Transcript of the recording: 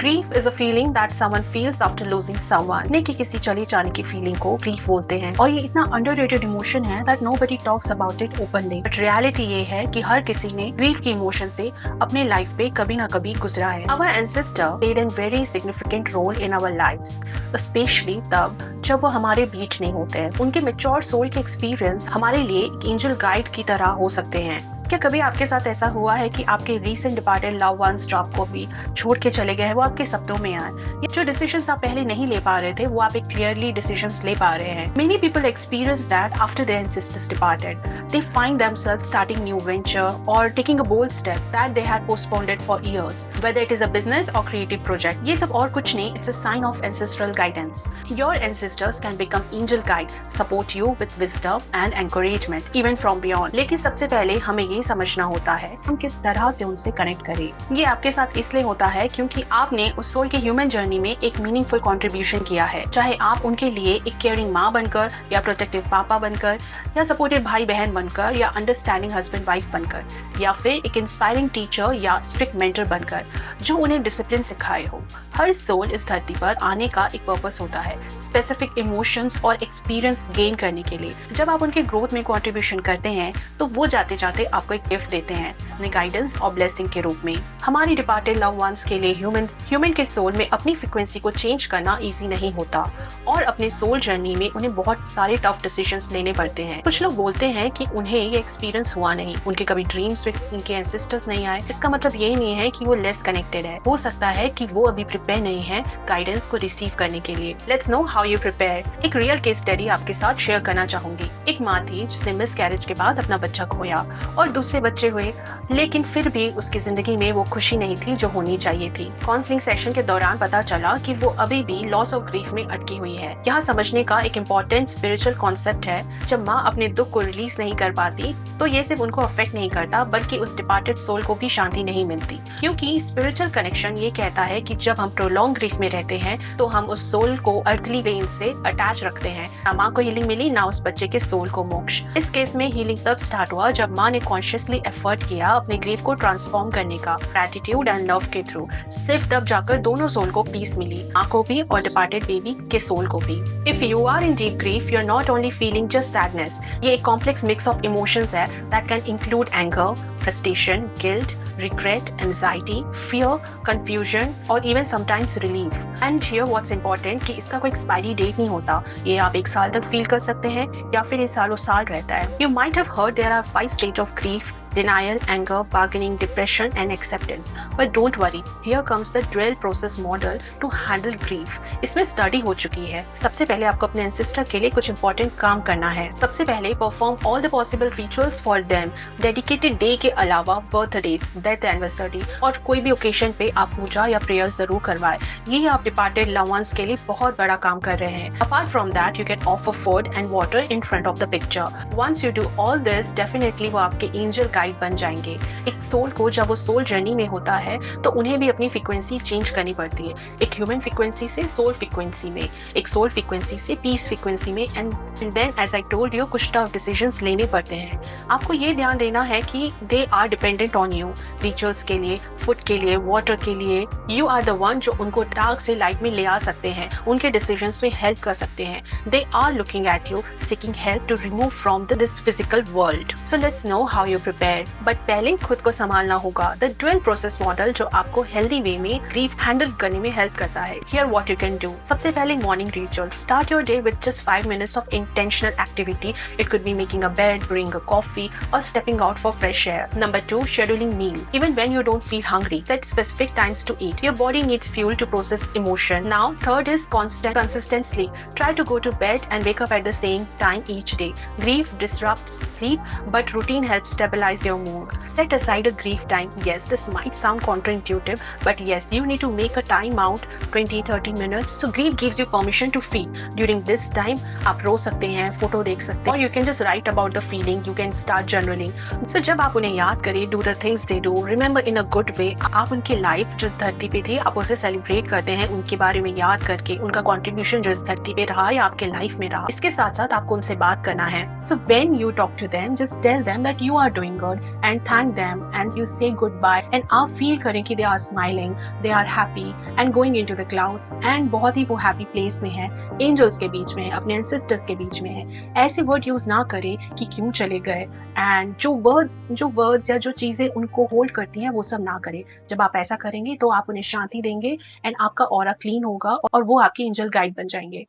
Grief is a feeling that someone feels after losing someone. ने कि किसी चले जाने की फीलिंग को grief बोलते हैं और ये इतना underrated emotion है that nobody talks about it openly. But reality ये है कि हर किसी ने grief की emotion से अपने लाइफ पे कभी ना कभी गुजरा है. Our ancestor played a very significant role in our lives, especially तब जब वो हमारे बीच नहीं होते हैं. उनके mature soul के experience हमारे लिए एक angel guide की तरह हो सकते हैं. क्या कभी आपके साथ ऐसा हुआ है कि आपके recent departed loved ones जो आपको भी छोड़ के चले गए हैं वो आपके सपनों में आए? ये जो decisions आप पहले नहीं ले पा रहे थे वो आप एक clearly decisions ले पा रहे हैं. Many people experience that after their ancestors departed. They find themselves starting new venture or taking a bold step that they had postponed it for years. Whether it is a business or creative project, ये सब और कुछ नहीं, it's a sign of ancestral guidance. Your ancestors can become angel guide, support you with wisdom and encouragement even from beyond. लेकिन सबसे पहले हमें ये समझना होता है हम किस तरह से उनसे कनेक्ट करें. ये आपके साथ इसलिए होता है क्योंकि आपने उस सोल के ह्यूमन जर्नी में एक मीनिंगफुल कंट्रीब्यूशन किया है, चाहे आप उनके लिए एक केयरिंग माँ बनकर या प्रोटेक्टिव पापा बनकर या सपोर्टिव भाई बहन बनकर या अंडरस्टैंडिंग हस्बैंड वाइफ बनकर या फिर एक इंस्पायरिंग टीचर या स्ट्रिक्ट मेंटर बनकर जो उन्हें डिसिप्लिन सिखाए हो. हर सोल इस धरती पर आने का एक पर्पस होता है, स्पेसिफिक इमोशंस और एक्सपीरियंस गेन करने के लिए. जब आप उनके ग्रोथ में कंट्रीब्यूशन करते हैं तो वो जाते जाते आपको एक गिफ्ट देते हैं अपने गाइडेंस और ब्लेसिंग के रूप में. हमारी डिपार्टेड लव वंस के लिए ह्यूमन के सोल में अपनी फ्रीक्वेंसी को चेंज करना इजी नहीं होता और अपने सोल जर्नी में उन्हें बहुत सारे टफ डिसीजंस लेने पड़ते हैं. कुछ लोग बोलते हैं कि उन्हें ये एक्सपीरियंस हुआ नहीं, उनके कभी ड्रीम्स में उनके एंसेस्टर्स नहीं आए. इसका मतलब ये नहीं है कि वो लेस कनेक्टेड है, हो सकता है कि वो अभी प्रिपेयर नहीं है गाइडेंस को रिसीव करने के लिए. Let's know how you prepare. एक रियल केस स्टडी आपके साथ शेयर करना चाहूंगी. एक माँ थी जिसने मिस कैरेज के बाद अपना बच्चा खोया और दूसरे बच्चे हुए, लेकिन फिर भी उसकी जिंदगी में वो खुशी नहीं थी जो होनी चाहिए थी. काउंसलिंग सेशन के दौरान पता चला कि वो अभी भी लॉस ऑफ ग्रीफ में अटकी हुई है. यहाँ समझने का एक इम्पोर्टेंट स्पिरिचुअल कॉन्सेप्ट है, जब माँ अपने दुख को रिलीज नहीं कर पाती तो ये सिर्फ उनको अफेक्ट नहीं करता बल्कि उस डिपार्टेड सोल को भी शांति नहीं मिलती. क्योंकि स्पिरिचुअल कनेक्शन ये कहता है कि जब हम प्रोलॉन्ग ग्रीफ में रहते हैं तो हम उस सोल को अर्थली वेन से अटैच रखते हैं. ना माँ को हीलिंग मिली ना उस बच्चे के सोल को मोक्ष. इस केस में हीलिंग तब स्टार्ट हुआ जब माँ ने कॉन्शियसली एफर्ट किया अपने ग्रीफ को ट्रांसफॉर्म करने का ग्रेटिट्यूड एंड लव के थ्रू. सिर्फ तब जाकर दोनों सोल को पीस मिली, माँ को भी और डिपार्टेड बेबी के सोल को भी. If you are in deep grief you are not only feeling just sadness. ये एक कॉम्प्लेक्स मिक्स ऑफ इमोशंस है that can include anger, frustration, guilt, regret, anxiety, fear, confusion और even sometimes relief. And here what's important कि इसका कोई expiry date नहीं होता. ये आप 1 साल तक फील कर सकते हैं या फिर ये सालों साल रहता है. You might have heard there are 5 stages of grief: denial, anger, bargaining, depression and acceptance. But don't worry, here comes the dual process model to handle grief. इसमें स्टडी हो चुकी है. सबसे पहले आपको अपने ancestor के लिए कुछ important काम करना है. सबसे पहले perform all the possible rituals for them. Dedicated day के अलावा birthdays, death anniversary और कोई भी occasion पे आप पूजा या prayer जरूर करवाएं. ये आप departed loved ones के लिए बहुत बड़ा काम कर रहे हैं. Apart from that, you can offer food and water in front of the picture. Once you do all this, definitely वो आपके angel guide बन जाएंगे. एक सोल को जब वो सोल जर्नी में होता है तो उन्हें भी अपनी फ्रीक्वेंसी चेंज करनी पड़ती है. एक ह्यूमन फ्रीक्वेंसी से सोल फ्रीक्वेंसी में, एक सोल फ्रीक्वेंसी से पीस फ्रीक्वेंसी में and then as I told you कुछ टफ डिसीजंस लेने पड़ते हैं. आपको ये ध्यान देना है कि they are dependent on you. Rituals के लिए, फूड के लिए, वाटर के लिए, यू आर द वन जो उनको डार्क से लाइट में ले आ सकते हैं, उनके डिसीजंस में हेल्प कर सकते हैं. They are looking at you, seeking help to remove from this physical world. So let's know how you prepare. But पहले खुद को संभालना होगा. द ड्यूअल प्रोसेस मॉडल जो आपको हेल्दी वे में ग्रीफ हैंडल करने में हेल्प करता है. Here what you can do. सबसे पहले morning ritual. Start your day with just 5 minutes of intentional activity. It could be making a bed, brewing a coffee or stepping out for fresh air. Number 2, scheduling meal. Even when you don't feel hungry, set specific times to eat. Your body needs fuel to process emotion. Now, third is consistent sleep. Try to go to bed and wake up at the same time each day. Grief disrupts sleep, but routine helps stabilize your mood. Set aside a grief time. Yes, this might sound counterintuitive, but yes, you need to make a time out 20-30 minutes. So grief gives you permission to feel. During this time, आप रो सकते हैं, photo देख सकते हैं, और you can just write about the feeling. You can start journaling. So जब आप उन्हें याद करें, do the things they do. Remember in a good way. आप उनकी लाइफ जो इस धरती पे थी, आप उसे सेलिब्रेट करते हैं उनके बारे में याद करके, उनका कंट्रीब्यूशन जो इस धरती पे रहा या आपके लाइफ में रहा. इसके साथ साथ आपको उनसे बात करना है. So when you talk to them, just tell them that you are doing forward and thank them and you say good bye and आप फील करें कि they are smiling, they are happy and going into the clouds and बहुत ही वो happy place में है, angels के बीच में, अपने एंसेस्टर्स के बीच में है। ऐसे वर्ड यूज ना करें कि क्यों चले गए, एंड जो वर्ड्स या जो चीजें उनको होल्ड करती हैं वो सब ना करें। जब आप ऐसा करेंगे तो आप उन्हें शांति देंगे एंड आपका ऑरा क्लीन होगा और वो आपके एंजल गाइड बन जाएंगे।